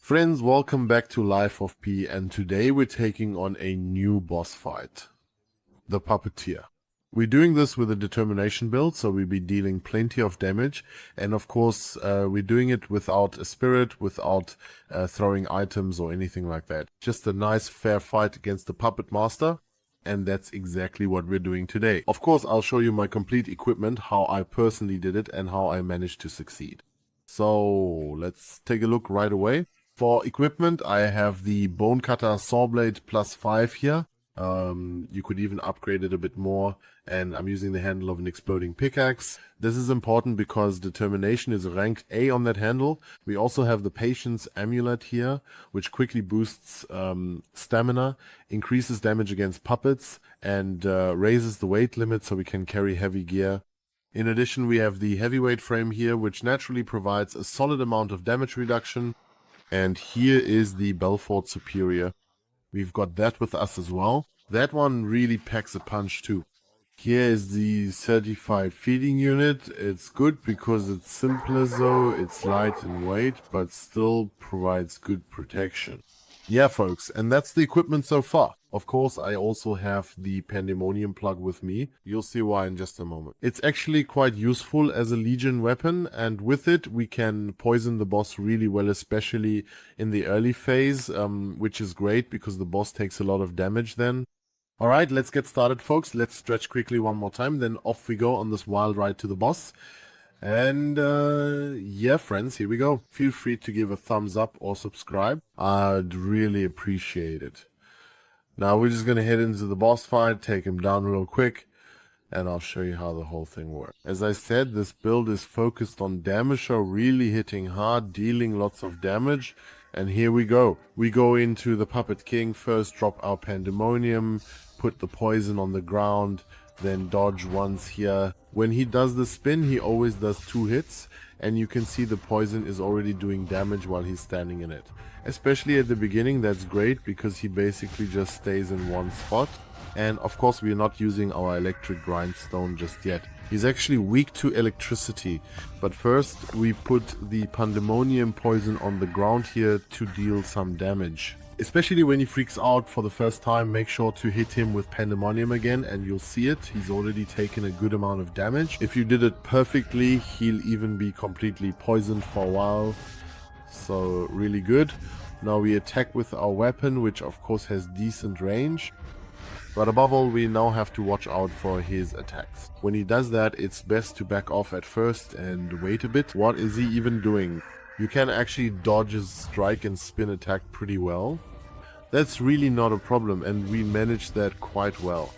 Friends, welcome back to Life of P, and today we're taking on a new boss fight, the Puppeteer. We're doing this with a determination build, so we'll be dealing plenty of damage, and of course we're doing it without a spirit, without throwing items or anything like that. Just a nice fair fight against the Puppet Master, and that's exactly what we're doing today. Of course, I'll show you my complete equipment, how I personally did it, and how I managed to succeed. So let's take a look right away. For equipment, I have the Bone Cutter Saw Blade +5 here. You could even upgrade it a bit more, and I'm using the handle of an exploding pickaxe. This is important because determination is ranked A on that handle. We also have the Patience Amulet here, which quickly boosts stamina, increases damage against puppets, and raises the weight limit so we can carry heavy gear. In addition, we have the heavyweight frame here, which naturally provides a solid amount of damage reduction. And here is the Belfort Superior. We've got that with us as well. That one really packs a punch too. Here is the certified feeding unit. It's good because it's simpler though, it's light in weight, but still provides good protection. Yeah folks, and that's the equipment so far. Of course, I also have the Pandemonium plug with me. You'll see why in just a moment. It's actually quite useful as a Legion weapon, and with it we can poison the boss really well, especially in the early phase, which is great because the boss takes a lot of damage then. Alright, let's get started folks. Let's stretch quickly one more time, then off we go on this wild ride to the boss. And yeah friends, here we go. Feel free to give a thumbs up or subscribe. I'd really appreciate it. Now we're just going to head into the boss fight, take him down real quick, and I'll show you how the whole thing works. As I said, this build is focused on damage, so really hitting hard, dealing lots of damage. And here we go. We go into the Puppet King first, drop our Pandemonium, put the poison on the ground, then dodge once here. When he does the spin, he always does 2 hits, and you can see the poison is already doing damage while he's standing in it. Especially at the beginning, that's great because he basically just stays in one spot. And of course we're not using our electric grindstone just yet. He's actually weak to electricity, but first we put the Pandemonium poison on the ground here to deal some damage. Especially when he freaks out for the first time, make sure to hit him with Pandemonium again and you'll see it. He's already taken a good amount of damage. If you did it perfectly, he'll even be completely poisoned for a while. So really good. Now we attack with our weapon, which of course has decent range. But above all, we now have to watch out for his attacks. When he does that, it's best to back off at first and wait a bit. What is he even doing? You can actually dodge his strike and spin attack pretty well. That's really not a problem, and we managed that quite well.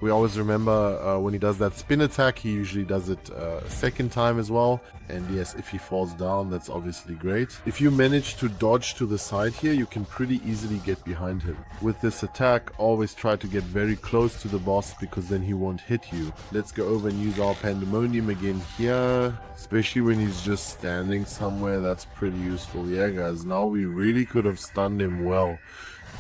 We always remember when he does that spin attack, he usually does it a second time as well. And yes, if he falls down, that's obviously great. If you manage to dodge to the side here, you can pretty easily get behind him. With this attack, always try to get very close to the boss because then he won't hit you. Let's go over and use our Pandemonium again here. Especially when he's just standing somewhere, that's pretty useful. Yeah guys, now we really could have stunned him well.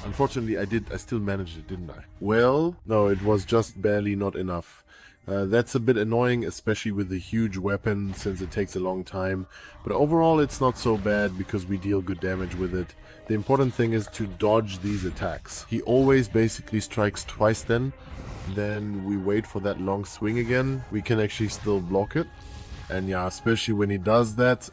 Unfortunately, I still managed it, didn't I? Well, no, it was just barely not enough. That's a bit annoying, especially with the huge weapon, since it takes a long time. But overall, it's not so bad because we deal good damage with it. The important thing is to dodge these attacks. He always basically strikes twice then we wait for that long swing again. We can actually still block it. And yeah, especially when he does that,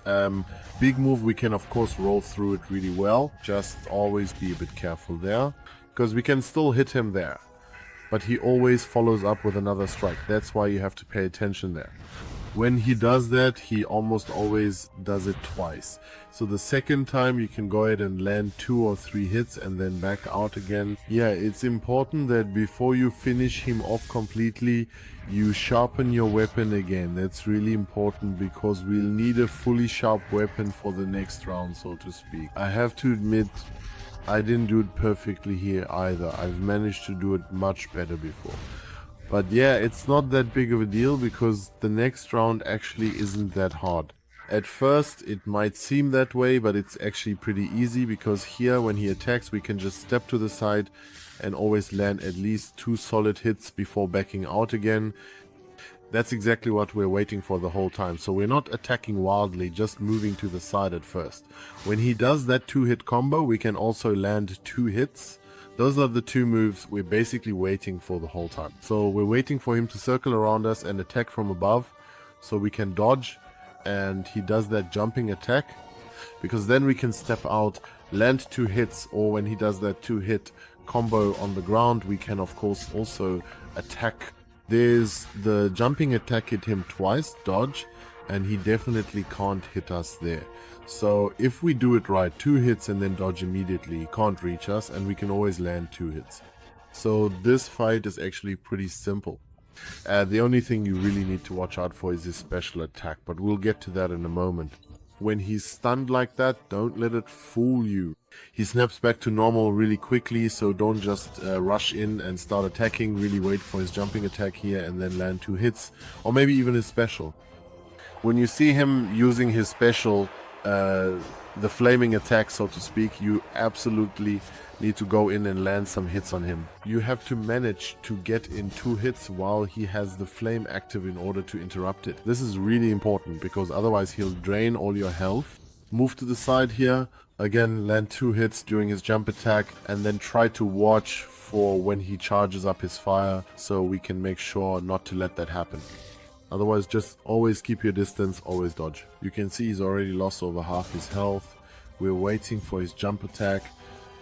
big move, we can of course roll through it really well. Just always be a bit careful there, because we can still hit him there. But he always follows up with another strike. That's why you have to pay attention there. When he does that, he almost always does it twice. So the second time you can go ahead and land 2 or 3 hits and then back out again. Yeah, it's important that before you finish him off completely, you sharpen your weapon again. That's really important because we'll need a fully sharp weapon for the next round, so to speak. I have to admit, I didn't do it perfectly here either. I've managed to do it much better before. But yeah, it's not that big of a deal because the next round actually isn't that hard. At first it might seem that way, but it's actually pretty easy because here when he attacks we can just step to the side and always land at least 2 solid hits before backing out again. That's exactly what we're waiting for the whole time. So we're not attacking wildly, just moving to the side at first. When he does that 2-hit combo, we can also land 2 hits. Those are the 2 moves we're basically waiting for the whole time. So we're waiting for him to circle around us and attack from above so we can dodge, and he does that jumping attack, because then we can step out, land 2 hits, or when he does that 2-hit combo on the ground, we can of course also attack. There's the jumping attack, hit him twice, dodge, and he definitely can't hit us there. So if we do it right, 2 hits and then dodge immediately, he can't reach us, and we can always land 2 hits. So this fight is actually pretty simple. The only thing you really need to watch out for is his special attack, but we'll get to that in a moment. When he's stunned like that, don't let it fool you. He snaps back to normal really quickly, so don't just rush in and start attacking. Really wait for his jumping attack here and then land 2 hits, or maybe even his special. When you see him using his special, the flaming attack, so to speak, you absolutely need to go in and land some hits on him. You have to manage to get in 2 hits while he has the flame active in order to interrupt it. This is really important, because otherwise he'll drain all your health. Move to the side here, again land 2 hits during his jump attack, and then try to watch for when he charges up his fire, so we can make sure not to let that happen. Otherwise, just always keep your distance, always dodge. You can see he's already lost over half his health. We're waiting for his jump attack.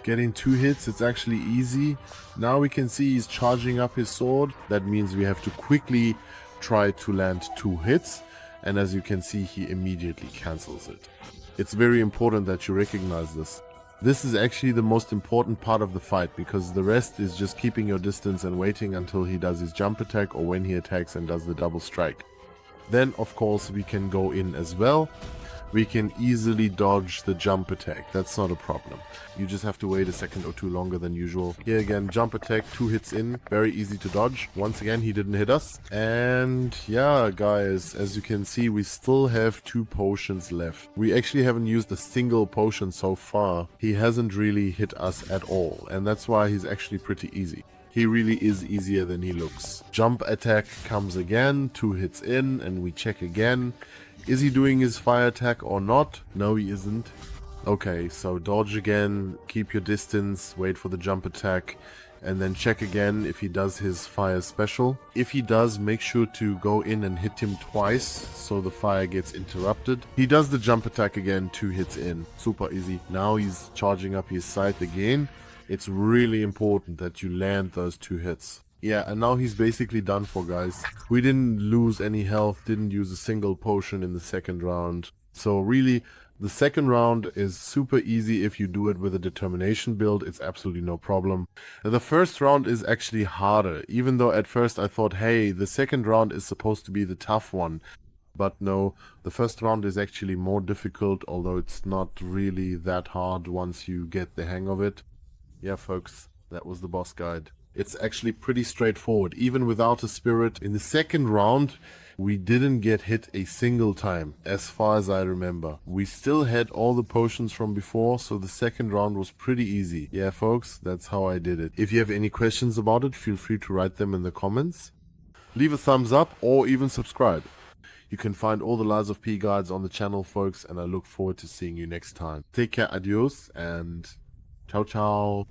Getting 2 hits, it's actually easy. Now we can see he's charging up his sword. That means we have to quickly try to land 2 hits. And as you can see, he immediately cancels it. It's very important that you recognize this. This is actually the most important part of the fight, because the rest is just keeping your distance and waiting until he does his jump attack or when he attacks and does the double strike. Then of course we can go in as well. We can easily dodge the jump attack, that's not a problem. You just have to wait a second or 2 longer than usual. Here again, jump attack, 2 hits in, very easy to dodge. Once again, he didn't hit us. And yeah, guys, as you can see, we still have 2 potions left. We actually haven't used a single potion so far. He hasn't really hit us at all, and that's why he's actually pretty easy. He really is easier than he looks. Jump attack comes again, 2 hits in, and we check again. Is he doing his fire attack or not? No, he isn't. Okay, so dodge again, keep your distance, wait for the jump attack, and then check again if he does his fire special. If he does, make sure to go in and hit him twice so the fire gets interrupted. He does the jump attack again, 2 hits in. Super easy. Now he's charging up his scythe again. It's really important that you land those 2 hits. Yeah, and now he's basically done for, guys. We didn't lose any health, didn't use a single potion in the second round. So really, the second round is super easy if you do it with a determination build. It's absolutely no problem. The first round is actually harder, even though at first I thought, hey, the second round is supposed to be the tough one. But no, the first round is actually more difficult, although it's not really that hard once you get the hang of it. Yeah, folks, that was the boss guide. It's actually pretty straightforward, even without a spirit. In the second round, we didn't get hit a single time, as far as I remember. We still had all the potions from before, so the second round was pretty easy. Yeah, folks, that's how I did it. If you have any questions about it, feel free to write them in the comments. Leave a thumbs up or even subscribe. You can find all the Lies of P guides on the channel, folks, and I look forward to seeing you next time. Take care, adios, and ciao ciao.